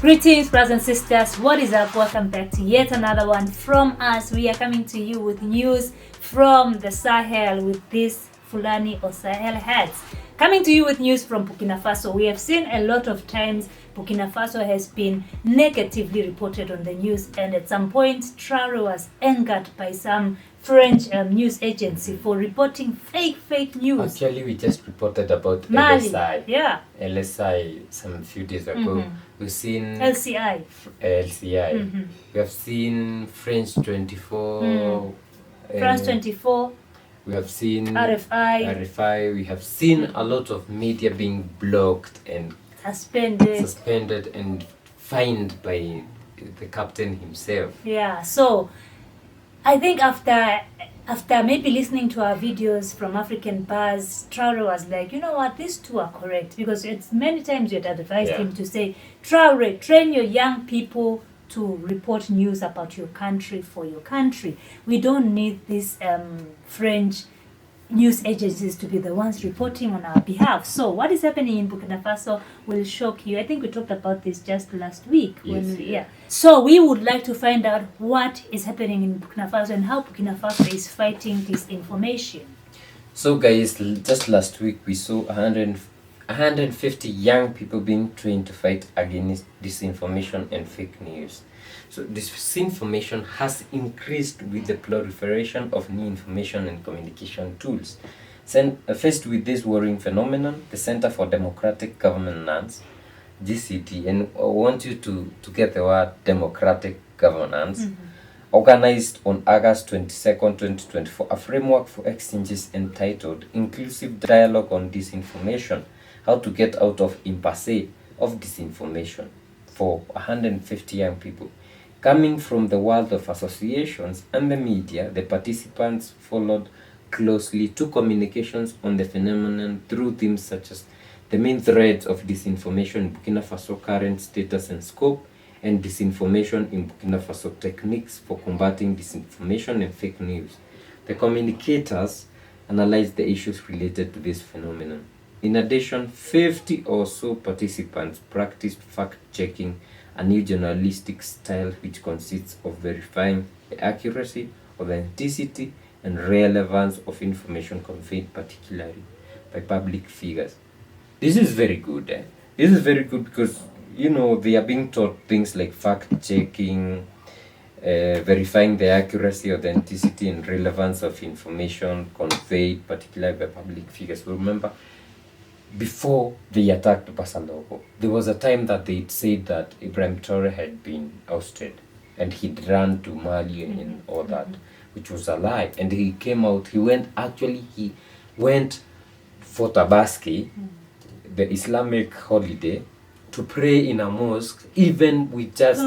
Greetings, brothers and sisters. What is up? Welcome back to yet another one from us. We are coming to you with news from the Sahel with this Fulani or Sahel hats. Coming to you with news from Burkina Faso. We have seen a lot of times Burkina Faso has been negatively reported on the news, and at some point Traore was angered by some French news agency for reporting fake news. Actually, we just reported about Mali. LSI. Yeah. LSI some few days ago. We've seen LCI. LCI. We have seen French 24. France 24. We have seen RFI. We have seen a lot of media being blocked and suspended and fined by the captain himself. Yeah. So I think after maybe listening to our videos from African bars, Traore was like, you know what, these two are correct, because it's many times you had advised him to say, Traore, train your young people to report news about your country for your country. We don't need these French news agencies to be the ones reporting on our behalf. So what is happening in Burkina Faso will shock you. I think we talked about this just last week. So we would like to find out what is happening in Burkina Faso and how Burkina Faso is fighting disinformation. So guys, just last week we saw 150 young people being trained to fight against disinformation and fake news. So disinformation has increased with the proliferation of new information and communication tools. Faced with this worrying phenomenon, the Center for Democratic Governance, GCT, and I want you to get the word democratic governance, organized on August 22nd, 2024, a framework for exchanges entitled Inclusive Dialogue on Disinformation, How to Get Out of Impasse of Disinformation, for 150 young people. Coming from the world of associations and the media, the participants followed closely two communications on the phenomenon through themes such as the main threads of disinformation in Burkina Faso, current status and scope, and disinformation in Burkina Faso, techniques for combating disinformation and fake news. The communicators analyzed the issues related to this phenomenon. In addition, 50 or so participants practiced fact-checking, a new journalistic style which consists of verifying the accuracy, authenticity, and relevance of information conveyed, particularly by public figures. This is very good. This is very good because, you know, they are being taught things like fact-checking, verifying the accuracy, authenticity, and relevance of information conveyed, particularly by public figures. Remember, before they attacked Basalogo, there was a time that they said that Ibrahim Traore had been ousted and he'd run to Mali and all that, which was a lie. And he came out, he went for Tabaski, the Islamic holiday, to pray in a mosque, even with just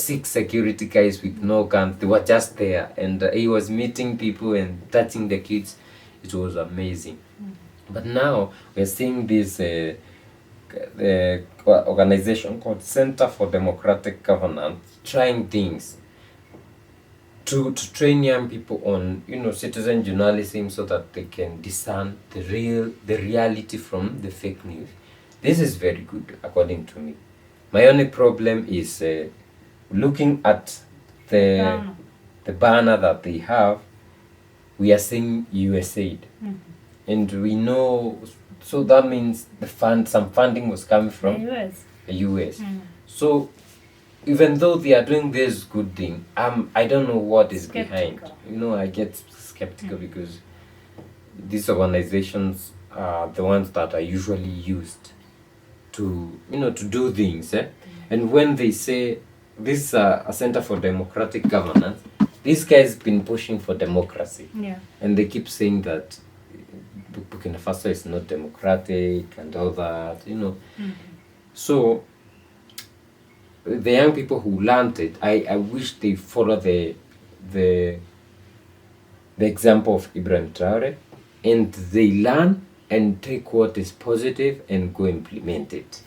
6 security guys with no guns. They were just there, and he was meeting people and touching the kids. It was amazing. But now we're seeing this organization called Center for Democratic Governance trying things to train young people on, you know, citizen journalism so that they can discern the reality from the fake news. This is very good, according to me. My only problem is looking at the banner that they have. We are seeing USAID. And we know, so that means some funding was coming from the US. So even though they are doing this good thing, I don't know what is behind. You know, I get skeptical because these organizations are the ones that are usually used to, you know, to do things. And when they say this is a Center for Democratic Governance, these guys been pushing for democracy. And they keep saying that Burkina Faso is not democratic and all that, you know. So the young people who learned it, I wish they follow the example of Ibrahim Traore, and they learn and take what is positive and go implement it.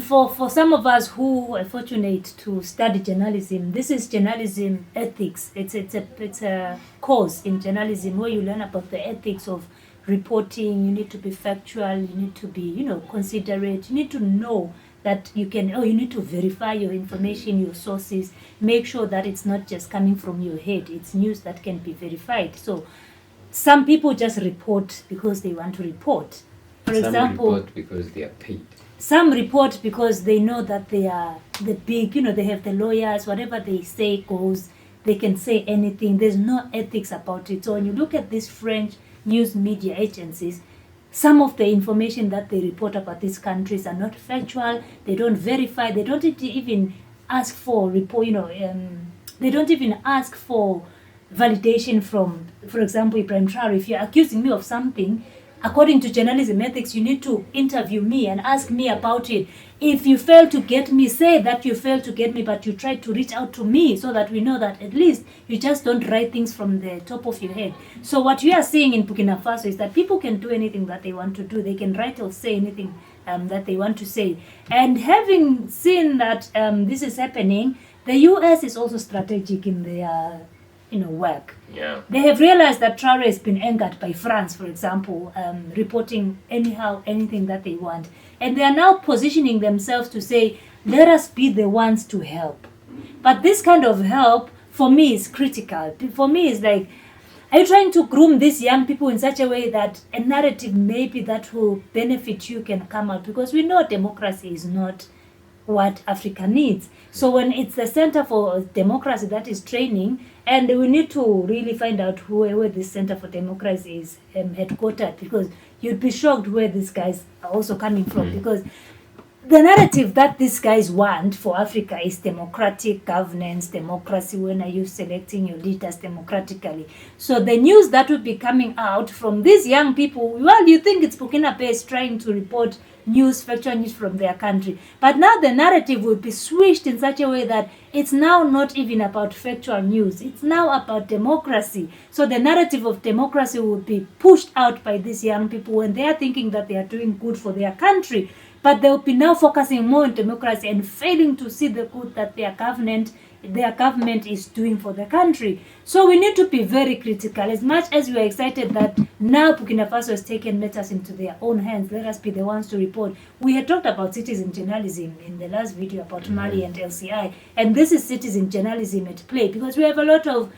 For some of us who are fortunate to study journalism, this is journalism ethics. It's a course in journalism where you learn about the ethics of reporting. You need to be factual. You need to be, considerate. You need to know that you can, you need to verify your information, your sources, make sure that it's not just coming from your head, it's news that can be verified. So some people just report because they want to report. For example, report because they are paid. Some report because they know that they are the big, they have the lawyers, whatever they say goes, they can say anything. There's no ethics about it. So when you look at these French news media agencies, some of the information that they report about these countries are not factual. They don't verify. They don't even ask for report. They don't even ask for validation from, for example, Ibrahim Traore. If you're accusing me of something, according to journalism ethics, you need to interview me and ask me about it. If you fail to get me, say that you failed to get me, but you tried to reach out to me so that we know that at least you just don't write things from the top of your head. So what we are seeing in Burkina Faso is that people can do anything that they want to do. They can write or say anything that they want to say. And having seen that this is happening, the US is also strategic in their work. Yeah. They have realized that Traore has been angered by France, for example, reporting anyhow anything that they want. And they are now positioning themselves to say, let us be the ones to help. But this kind of help, for me, is critical. For me, is like, are you trying to groom these young people in such a way that a narrative maybe that will benefit you can come out? Because we know democracy is not what Africa needs. So when it's the Center for Democracy that is training, and we need to really find out where this Center for Democracy is headquartered, because you'd be shocked where these guys are also coming from, because the narrative that these guys want for Africa is democratic governance, democracy, when are you selecting your leaders democratically. So the news that would be coming out from these young people, well, you think it's Burkina Faso trying to report news, factual news from their country. But now the narrative will be switched in such a way that it's now not even about factual news. It's now about democracy. So the narrative of democracy will be pushed out by these young people when they are thinking that they are doing good for their country. But they'll be now focusing more on democracy and failing to see the good that their government is doing for the country. So we need to be very critical. As much as we are excited that now Burkina Faso has taken matters into their own hands, let us be the ones to report. We had talked about citizen journalism in the last video about Mali and LCI, and this is citizen journalism at play, because we have a lot of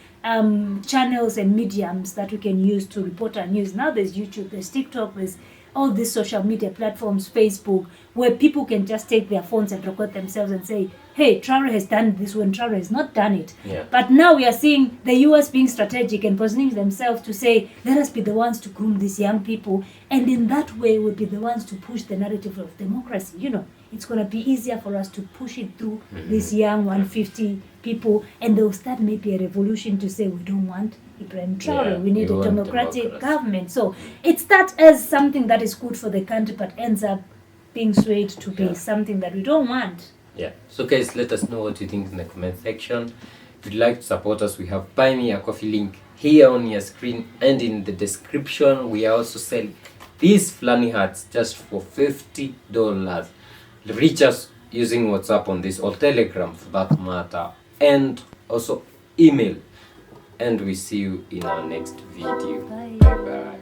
channels and mediums that we can use to report our news. Now there's YouTube, there's TikTok, there's all these social media platforms, Facebook, where people can just take their phones and record themselves and say, hey, Traore has done this when Traore has not done it. Yeah. But now we are seeing the US being strategic and positioning themselves to say, let us be the ones to groom these young people. And in that way, we'll be the ones to push the narrative of democracy. It's going to be easier for us to push it through these young 150 people. And they'll start maybe a revolution to say, we don't want Ibrahim Traore, we need a democratic government. So it starts as something that is good for the country, but ends up being swayed to be something that we don't want. Yeah. So guys, let us know what you think in the comment section. If you'd like to support us, we have Buy Me a Coffee link here on your screen and in the description. We are also selling these Flanny hats just for $50. Reach us using WhatsApp on this, or Telegram for that matter, and also email. And we see you in our next video. Bye. Bye bye.